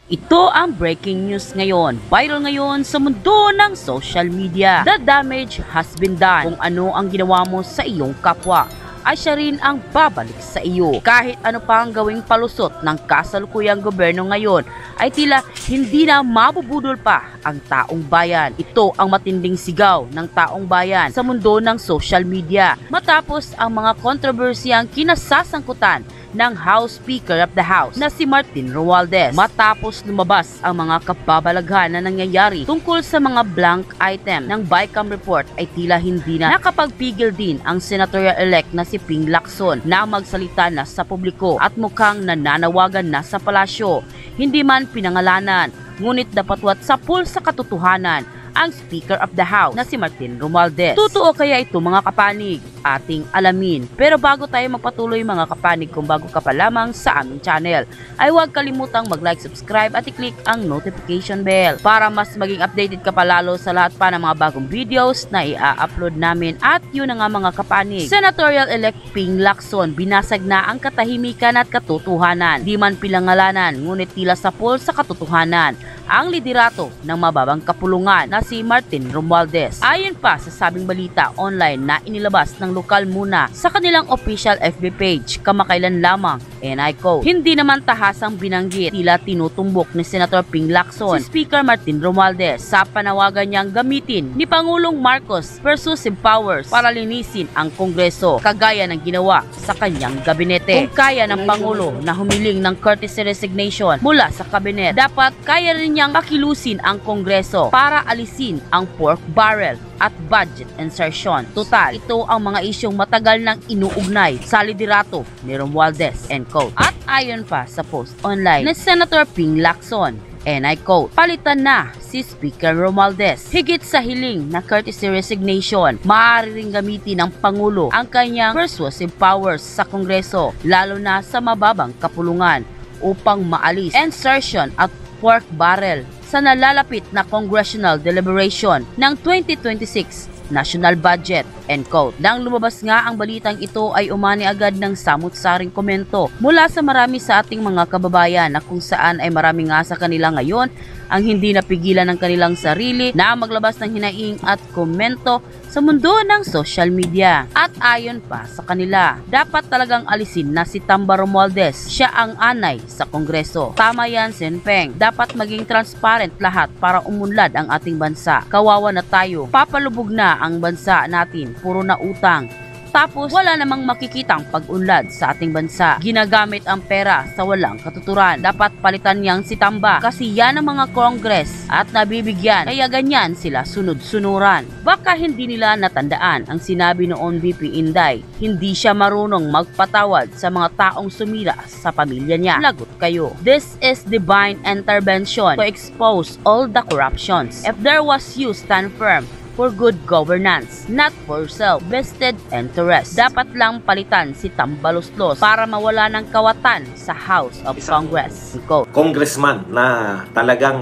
Ito ang breaking news ngayon. Viral ngayon sa mundo ng social media. The damage has been done. Kung ano ang ginawa mo sa iyong kapwa, ay siya rin ang babalik sa iyo. Kahit ano pa ang gawing palusot ng kasalukuyang gobyerno ngayon, ay tila hindi na mabubudol pa ang taong bayan. Ito ang matinding sigaw ng taong bayan sa mundo ng social media. Matapos ang mga kontrobersiyang kinasasangkutan ng House Speaker of the House na si Martin Romualdez. Matapos lumabas ang mga kababalaghan na nangyayari tungkol sa mga blank item ng BICAM report, ay tila hindi na nakapagpigil din ang senatorial-elect na si Ping Lacson na magsalita na sa publiko at mukhang nananawagan na sa palasyo. Hindi man pinangalanan, ngunit dapatwat sa pulsa katotohanan ang Speaker of the House na si Martin Romualdez. Totoo kaya ito, mga kapanig? Ating alamin. Pero bago tayo magpatuloy, mga kapanig, kung bago ka pa lamang sa aming channel, ay huwag kalimutang mag-like, subscribe at i-click ang notification bell para mas maging updated ka palalo sa lahat pa ng mga bagong videos na i-upload namin. At yun na nga, mga kapanig, Senatorial-elect Ping Lacson, binasag na ang katahimikan at katotohanan. Di man pilangalanan, ngunit tila sa sa katotohanan ang liderato ng mababang kapulungan na si Martin Romualdez. Ayon pa sa sabing balita online na inilabas ng lokal muna sa kanilang official FB page kamakailan lamang, and I quote, hindi naman tahasang binanggit, tila tinutumbok ni Senator Ping Lacson si Speaker Martin Romualdez sa panawagan niyang gamitin ni Pangulong Marcos persuasive powers para linisin ang Kongreso, kagaya ng ginawa sa kanyang gabinete. Kung kaya ng Pangulo na humiling ng courtesy resignation mula sa kabinet, dapat kaya rin niyang pakilusin ang Kongreso para alisin ang pork barrel at budget insertion. Total, ito ang mga isyong matagal nang inuugnay sa liderato ni Romualdez, end quote. At ayon pa sa post online ni Senator Ping Lacson, and I quote, palitan na si Speaker Romualdez. Higit sa hiling na courtesy resignation, maaari ring gamitin ng Pangulo ang kanyang persuasive powers sa Kongreso, lalo na sa mababang kapulungan, upang maalis insertion at pork barrel sa nalalapit na congressional deliberation ng 2026 national budget, end quote. Nang lumabas nga ang balitang ito, ay umani agad ng samut-saring komento mula sa marami sa ating mga kababayan, na kung saan ay marami nga sa kanila ngayon ang hindi napigilan ng kanilang sarili na maglabas ng hinaing at komento sa mundo ng social media. At ayon pa sa kanila, dapat talagang alisin na si Tamba Romualdez. Siya ang anay sa Kongreso. Tama yan, Senpeng. Dapat maging transparent lahat para umunlad ang ating bansa. Kawawa na tayo. Papalubog na ang bansa natin. Puro na utang. Tapos wala namang makikitang pag-unlad sa ating bansa. Ginagamit ang pera sa walang katuturan. Dapat palitan niyang si Tamba kasi yan ang mga Congress at nabibigyan, kaya ganyan sila sunod-sunuran. Baka hindi nila natandaan ang sinabi noon VP Inday, hindi siya marunong magpatawad sa mga taong sumira sa pamilya niya. Lagot kayo. This is divine intervention to expose all the corruptions. If there was, you stand firm for good governance, not for self-vested interest. Dapat lang palitan si Tambaloslos para mawala ng kawatan sa House of Congress. Congressman na talagang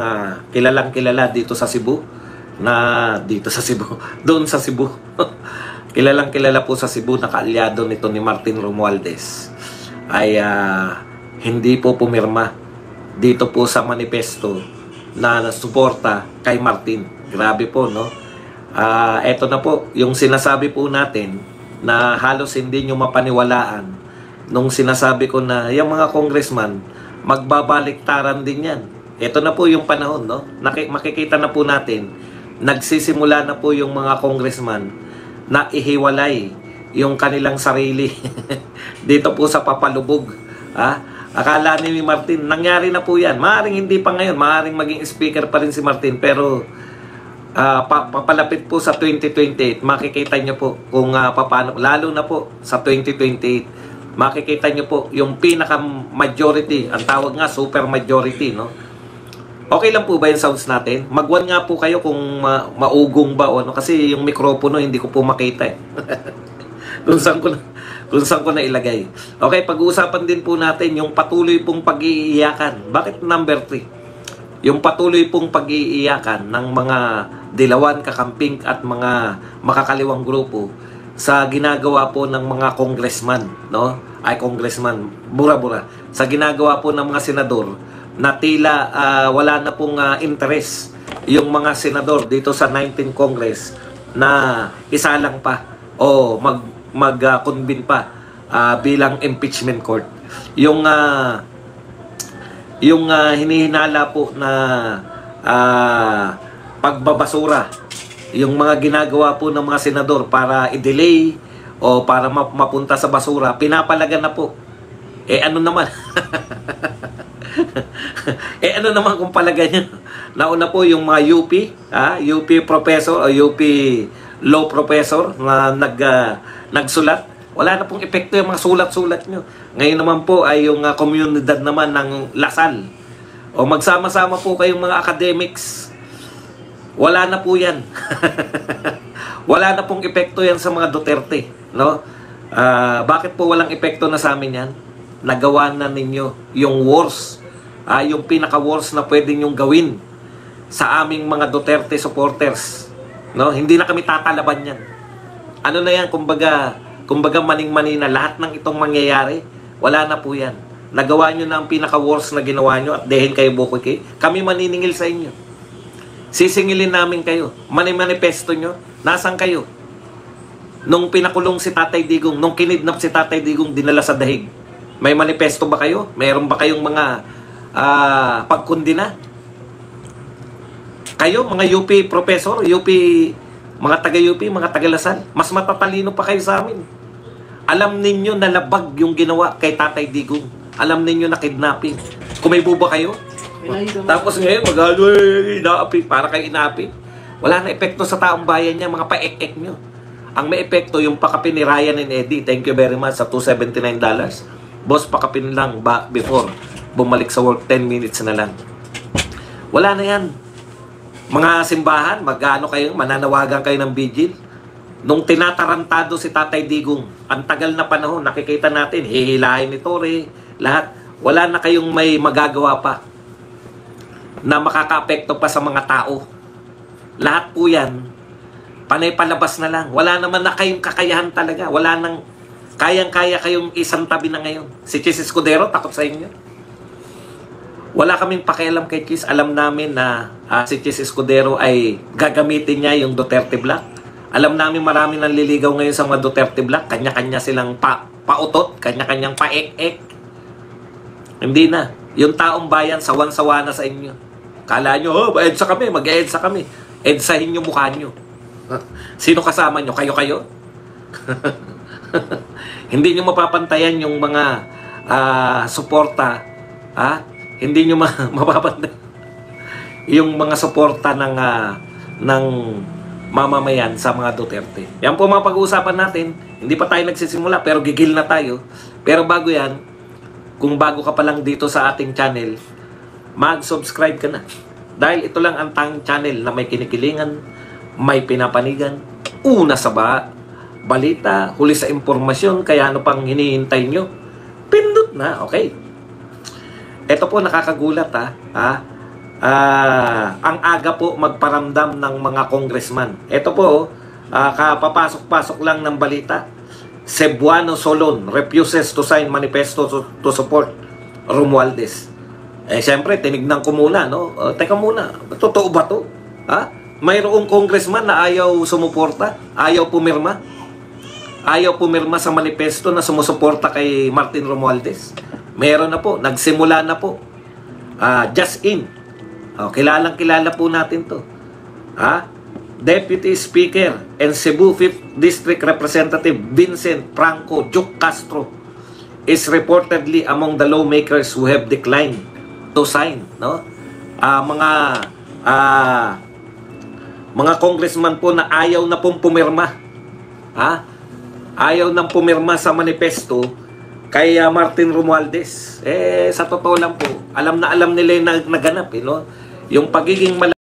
kilalang kilala dito sa Cebu, doon sa Cebu. Kilalang kilala po sa Cebu na kaalyado nito ni Martin Romualdez, ay hindi po pumirma dito po sa manifesto na suporta kay Martin. Grabe po, no? Eto na po, yung sinasabi po natin na halos hindi nyo mapaniwalaan nung sinasabi ko na yung mga congressman, magbabaliktaran din yan. Eto na po yung panahon, no? Makikita na po natin, nagsisimula na po yung mga congressman na ihiwalay yung kanilang sarili dito po sa papalubog. Akala ni Martin, nangyari na po yan. Maaring hindi pa ngayon, maaring maging speaker pa rin si Martin, pero papalapit po sa 2028, makikita nyo po kung paano, lalo na po sa 2028, makikita nyo po yung pinaka-majority, ang tawag nga super majority, no? Okay lang po ba yung sounds natin? Magwan nga po kayo kung maugong ba o ano, kasi yung mikropono hindi ko po makita eh. kung saan ko na ilagay. Okay, pag-uusapan din po natin yung patuloy pong pag-iiyakan. Bakit number 3? Yung patuloy pong pag-iiyakan ng mga dilawan, kakamping at mga makakaliwang grupo sa ginagawa po ng mga congressman, no? Ay, congressman, bura-bura. Sa ginagawa po ng mga senador na tila wala na pong interest yung mga senador dito sa 19th Congress na isalang pa o mag-convene pa bilang impeachment court. Yung hinihinala po na pagbabasura, yung mga ginagawa po ng mga senador para i-delay o para mapunta sa basura, pinapalagan na po. Ano naman? Ano naman kung palagan nyo? Nauna po yung mga UP professor o UP law professor na nagsulat. Wala na pong epekto yung mga sulat-sulat nyo. Ngayon naman po ay yung komunidad naman ng Lasal. O magsama-sama po kayong mga academics. Wala na po yan. Wala na pong epekto yan sa mga Duterte. No? Bakit po walang epekto na sa amin yan? Nagawa na ninyo yung worst. Yung pinaka-worst na pwede nyong gawin sa aming mga Duterte supporters. No? Hindi na kami tatalaban yan. Ano na yan? Kumbaga maning-mani na lahat ng itong mangyayari, wala na po yan. Nagawa nyo na ang pinaka-worst na ginawa nyo at dehin kayo bukoy. Kami maniningil sa inyo. Sisingilin namin kayo. Manifesto nyo, nasan kayo? Nung pinakulong si Tatay Digong, nung kinidnap si Tatay Digong, dinala sa dahig. May manifesto ba kayo? Mayroon ba kayong mga pagkundina? Kayo, mga UP professor, mga taga-UP, mga taga-Lasal, mas matatalino pa kayo sa amin. Alam ninyo na labag yung ginawa kay Tatay Digong. Alam ninyo na kidnapping. Kung may buba kayo, tapos ngayon, inaapi, para kayo inaapi. Wala na epekto sa taong bayan niya, mga pa-ek-ek nyo. Ang may epekto, yung pakapin ni Ryan and Eddie, thank you very much, sa $279. Boss, pakapin lang back before bumalik sa work, 10 minutes na lang. Wala na yan. Mga simbahan, magano kayo, mananawagan kayo ng vigil. Nung tinatarantado si Tatay Digong, ang tagal na panahon, nakikita natin, hihilahin ni Tore, lahat. Wala na kayong may magagawa pa na makaka-apekto pa sa mga tao. Lahat po yan, panay palabas na lang. Wala naman na kayong kakayahan talaga. Wala nang kayang-kaya kayong isang tabi na ngayon. Si Chis Escudero, takot sa inyo. Wala kaming pakialam kay Chis. Alam namin na si Chis Escudero ay gagamitin niya yung Duterte Black. Alam namin marami nang liligaw ngayon sa mga Duterte Black. Kanya-kanya silang pautot, kanya-kanyang paek-ek. Hindi na. Yung taong bayan, sawan-sawa na sa inyo. Kala nyo, EDSA kami, mag-EDSA kami. EDSAhin nyo mukha nyo. Sino kasama nyo? Kayo-kayo? Hindi nyo mapapantayan yung mga suporta. Hindi nyo mapapantayan yung mga suporta ng mamamayan sa mga Duterte. Yan po mga pag-uusapan natin. Hindi pa tayo nagsisimula pero gigil na tayo. Pero bago yan, kung bago ka pa lang dito sa ating channel, mag-subscribe ka na. Dahil ito lang ang tanging channel na may kinikilingan, may pinapanigan, una sa balita, huli sa impormasyon, kaya ano pang hinihintay nyo? Pindot na, okay. Ito po nakakagulat ang aga po magparamdam ng mga congressman. Ito po, kapapasok-pasok lang ng balita. Cebuano Solon refuses to sign manifesto to support Romualdez. Siyempre, tinignan ko muna, no? Teka muna, totoo ba to? Mayroong congressman na ayaw sumuporta, ayaw pumirma. Ayaw pumirma sa manifesto na sumusuporta kay Martin Romualdez. Meron na po, nagsimula na po. Just in. Kilalang-kilala po natin to. Deputy Speaker and Cebu 5th District Representative Vincent Franco Juc Castro is reportedly among the lawmakers who have declined to sign, no? Mga congressman po na ayaw na pong pumirma. Ayaw nang pumirma sa manifesto kay Martin Romualdez. Sa totoo lang po, alam na alam nila yung naganap, no? Yung pagiging